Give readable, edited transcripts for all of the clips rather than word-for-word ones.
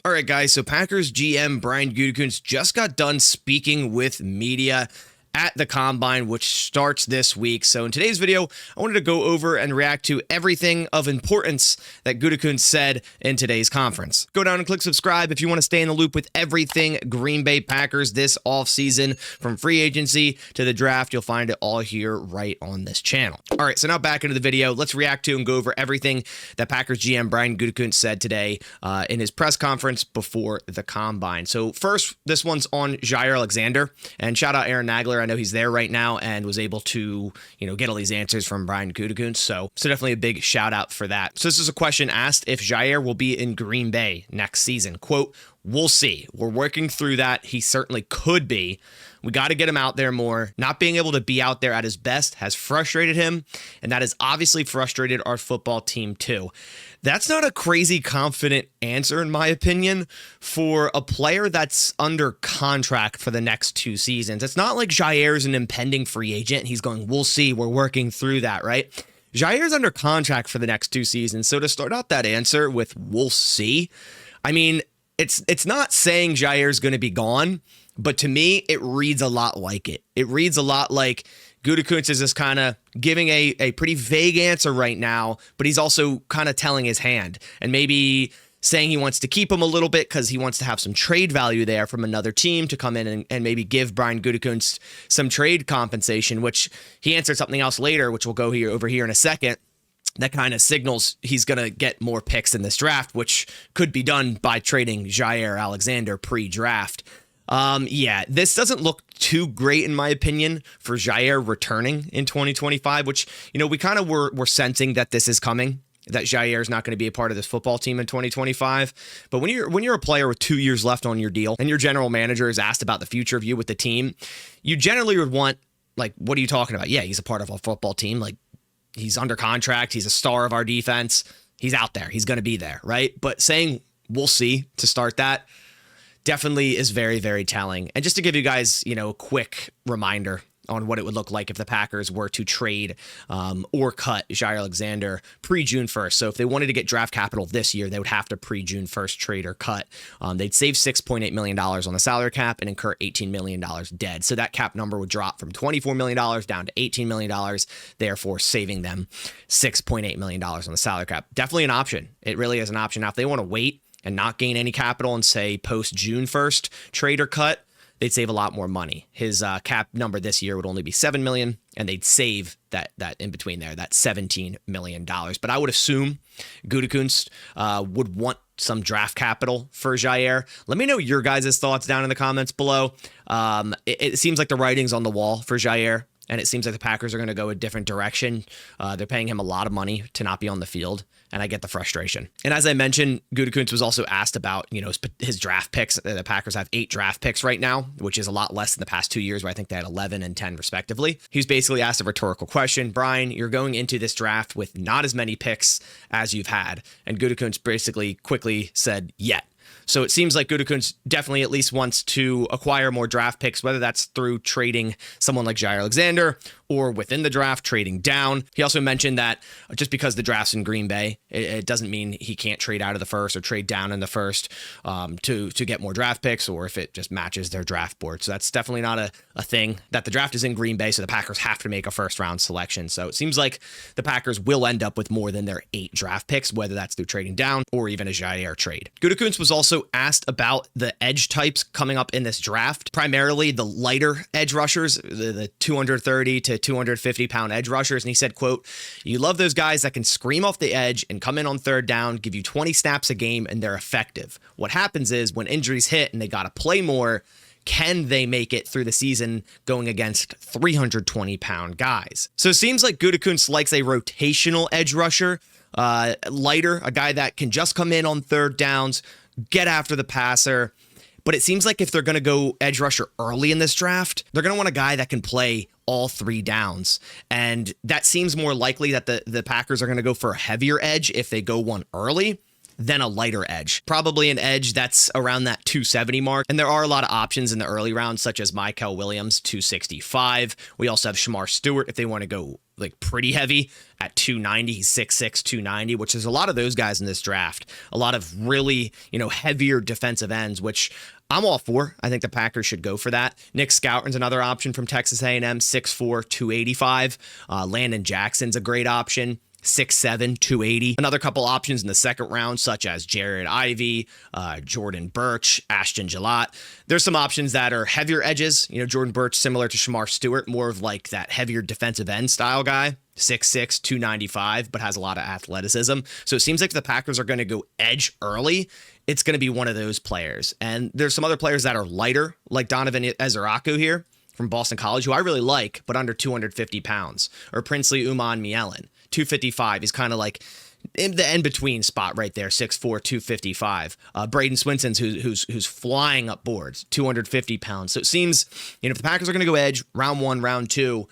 All right, guys, so Packers GM Brian Gutekunst just got done speaking with media at the Combine, which starts this week. So in today's video, I wanted to go over and react to everything of importance that Gutekunst said in today's conference. Go down and click subscribe if you want to stay in the loop with everything Green Bay Packers this offseason, from free agency to the draft. You'll find it all here right on this channel. All right, so now back into the video. Let's react to and go over everything that Packers GM Brian Gutekunst said today in his press conference before the Combine. So first, this one's on Jaire Alexander, and shout out Aaron Nagler. I know he's there right now and was able to, get all these answers from Brian Gutekunst. So definitely a big shout out for that. So this is a question asked if Jaire will be in Green Bay next season. Quote, "We'll see. We're working through that. He certainly could be. We got to get him out there more. Not being able to be out there at his best has frustrated him, and that has obviously frustrated our football team too." That's not a crazy confident answer, in my opinion, for a player that's under contract for the next 2 seasons. It's not like Jaire's an impending free agent. He's going, "We'll see. We're working through that," right? Jaire's under contract for the next 2 seasons. So to start out that answer with "we'll see," I mean, it's not saying Jaire's going to be gone, but to me, it reads a lot like it. It reads a lot like Gutekunst is just kind of giving a pretty vague answer right now, but he's also kind of telling his hand and maybe saying he wants to keep him a little bit because he wants to have some trade value there from another team to come in and maybe give Brian Gutekunst some trade compensation, which he answered something else later, which we'll go over here in a second. That kind of signals he's going to get more picks in this draft, which could be done by trading Jaire Alexander pre-draft. Yeah, this doesn't look too great, in my opinion, for Jaire returning in 2025, which, we kind of were sensing that this is coming, that Jaire is not going to be a part of this football team in 2025. But when you're a player with 2 years left on your deal and your general manager is asked about the future of you with the team, you generally would want, like, what are you talking about? Yeah, he's a part of our football team. Like, he's under contract. He's a star of our defense. He's out there. He's going to be there, right? But saying "we'll see" to start that definitely is very, very telling. And just to give you guys, a quick reminder on what it would look like if the Packers were to trade or cut Jaire Alexander pre-June 1st. So if they wanted to get draft capital this year, they would have to pre-June 1st trade or cut. They'd save $6.8 million on the salary cap and incur $18 million dead. So that cap number would drop from $24 million down to $18 million, therefore saving them $6.8 million on the salary cap. Definitely an option. It really is an option. Now, if they want to wait and not gain any capital and say post-June 1st trade or cut, they'd save a lot more money. His cap number this year would only be $7 million, and they'd save that in between there, that $17 million. But I would assume Gutekunst would want some draft capital for Jaire. Let me know your guys' thoughts down in the comments below. It seems like the writing's on the wall for Jaire, and it seems like the Packers are going to go a different direction. They're paying him a lot of money to not be on the field, and I get the frustration. And as I mentioned, Gutekunst was also asked about, his draft picks. The Packers have 8 draft picks right now, which is a lot less than the past 2 years, where I think they had 11 and 10 respectively. He was basically asked a rhetorical question. "Brian, you're going into this draft with not as many picks as you've had." And Gutekunst basically quickly said, "Yet." So it seems like Gutekunst definitely at least wants to acquire more draft picks, whether that's through trading someone like Jaire Alexander or within the draft, trading down. He also mentioned that just because the draft's in Green Bay, it doesn't mean he can't trade out of the first or trade down in the first to get more draft picks, or if it just matches their draft board. So that's definitely not a thing, that the draft is in Green Bay, so the Packers have to make a first-round selection. So it seems like the Packers will end up with more than their 8 draft picks, whether that's through trading down or even a Jaire trade. Gutekunst was also asked about the edge types coming up in this draft, primarily the lighter edge rushers, the 230 to 250 pound edge rushers. And he said, quote, "You love those guys that can scream off the edge and come in on third down, give you 20 snaps a game, and they're effective. What happens is when injuries hit and they got to play more, can they make it through the season going against 320 pound guys?" So it seems like Gutekunst likes a rotational edge rusher, lighter, a guy that can just come in on third downs, get after the passer. But it seems like if they're going to go edge rusher early in this draft, they're going to want a guy that can play all 3 downs. And that seems more likely that the Packers are going to go for a heavier edge if they go one early than a lighter edge. Probably an edge that's around that 270 mark. And there are a lot of options in the early rounds, such as Michael Williams, 265. We also have Shamar Stewart if they want to go like pretty heavy at 290. He's 6'6", 290, which is a lot of those guys in this draft. A lot of really, heavier defensive ends, which I'm all for. I think the Packers should go for that. Nick Scouton's another option from Texas A&M, 6'4", 285. Landon Jackson's a great option. 6'7", 280. Another couple options in the second round, such as Jared Ivey, Jordan Birch, Ashton Gillott. There's some options that are heavier edges. Jordan Birch, similar to Shamar Stewart, more of like that heavier defensive end style guy. 6'6", 295, but has a lot of athleticism. So it seems like if the Packers are going to go edge early, it's going to be one of those players. And there's some other players that are lighter, like Donovan Ezeraku here from Boston College, who I really like, but under 250 pounds. Or Princely Uman Mielen, 255. He's kind of like in the in-between spot right there, 6'4", 255. Braden Swinson's who's flying up boards, 250 pounds. So it seems, if the Packers are going to go edge, round one, round two,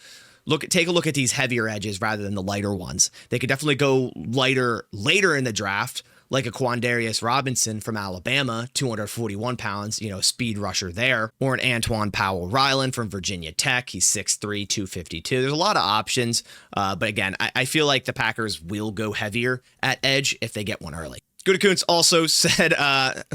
take a look at these heavier edges rather than the lighter ones. They could definitely go lighter later in the draft, like a Quandarius Robinson from Alabama, 241 pounds, speed rusher there. Or an Antoine Powell-Ryland from Virginia Tech. He's 6'3", 252. There's a lot of options. But again, I feel like the Packers will go heavier at edge if they get one early. Gutekunst also said,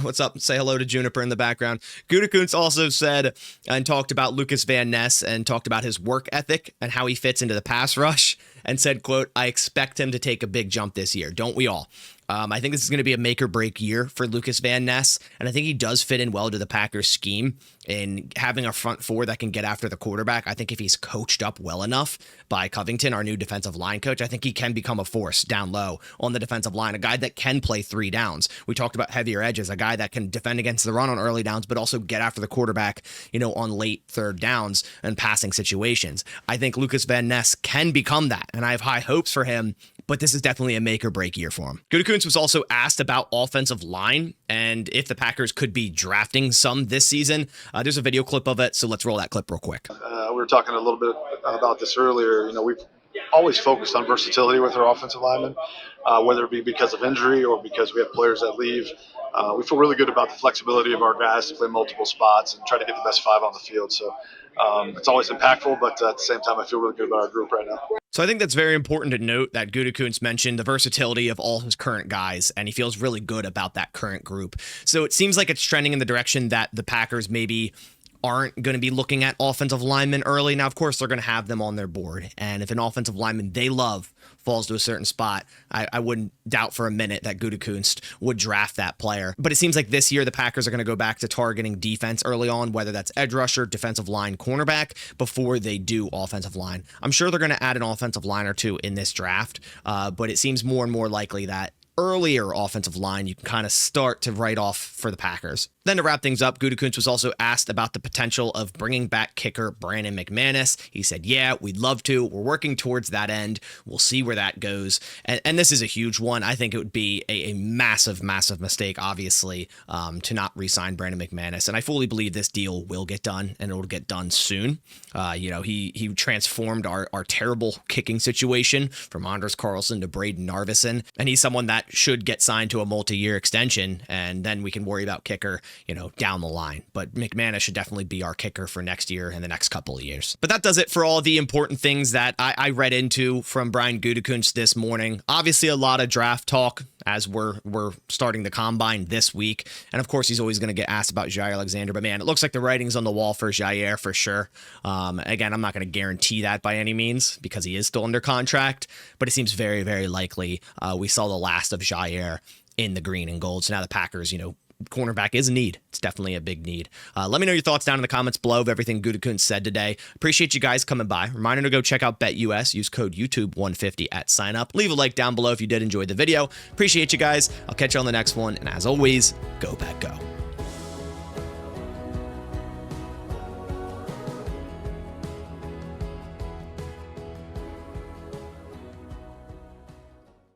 what's up? Say hello to Juniper in the background. Gutekunst also said and talked about Lukas Van Ness and talked about his work ethic and how he fits into the pass rush and said, quote, "I expect him to take a big jump this year. Don't we all?" I think this is going to be a make or break year for Lukas Van Ness, and I think he does fit in well to the Packers scheme in having a front four that can get after the quarterback. I think if he's coached up well enough by Covington, our new defensive line coach, I think he can become a force down low on the defensive line, a guy that can play 3 downs. We talked about heavier edges, a guy that can defend against the run on early downs, but also get after the quarterback, on late third downs and passing situations. I think Lukas Van Ness can become that, and I have high hopes for him. But this is definitely a make or break year for him. Gutekunst was also asked about offensive line and if the Packers could be drafting some this season. There's a video clip of it, so let's roll that clip real quick. We were talking a little bit about this earlier. We've always focused on versatility with our offensive linemen, whether it be because of injury or because we have players that leave. We feel really good about the flexibility of our guys to play multiple spots and try to get the best 5 on the field. So it's always impactful, but at the same time, I feel really good about our group right now. So I think that's very important to note that Gutekunst mentioned the versatility of all his current guys, and he feels really good about that current group. So it seems like it's trending in the direction that the Packers maybe aren't going to be looking at offensive linemen early. Now, of course, they're going to have them on their board. And if an offensive lineman they love falls to a certain spot, I wouldn't doubt for a minute that Gutekunst would draft that player. But it seems like this year the Packers are going to go back to targeting defense early on, whether that's edge rusher, defensive line, cornerback, before they do offensive line. I'm sure they're going to add an offensive line or two in this draft, but it seems more and more likely that earlier offensive line you can kind of start to write off for the Packers. Then to wrap things up, Gutekunst was also asked about the potential of bringing back kicker Brandon McManus. He said, yeah, we'd love to. We're working towards that end. We'll see where that goes. And this is a huge one. I think it would be a massive, massive mistake, obviously, to not re-sign Brandon McManus. And I fully believe this deal will get done, and it'll get done soon. He transformed our terrible kicking situation from Anders Carlson to Braden Narvison. And he's someone that should get signed to a multi-year extension, and then we can worry about kicker down the line. But McManus should definitely be our kicker for next year and the next couple of years. But that does it for all the important things that I read into from Brian Gutekunst this morning. Obviously, a lot of draft talk as we're starting the combine this week. And of course, he's always going to get asked about Jaire Alexander. But man, it looks like the writing's on the wall for Jaire for sure. Again, I'm not going to guarantee that by any means because he is still under contract, but it seems very, very likely we saw the last of Jaire in the green and gold. So now the Packers, cornerback is a need. It's definitely a big need. Let me know your thoughts down in the comments below of everything Gutekunst said today. Appreciate you guys coming by. Reminder to go check out BetUS. Use code YouTube150 at sign up. Leave a like down below if you did enjoy the video. Appreciate you guys. I'll catch you on the next one. And as always, go Pack Go.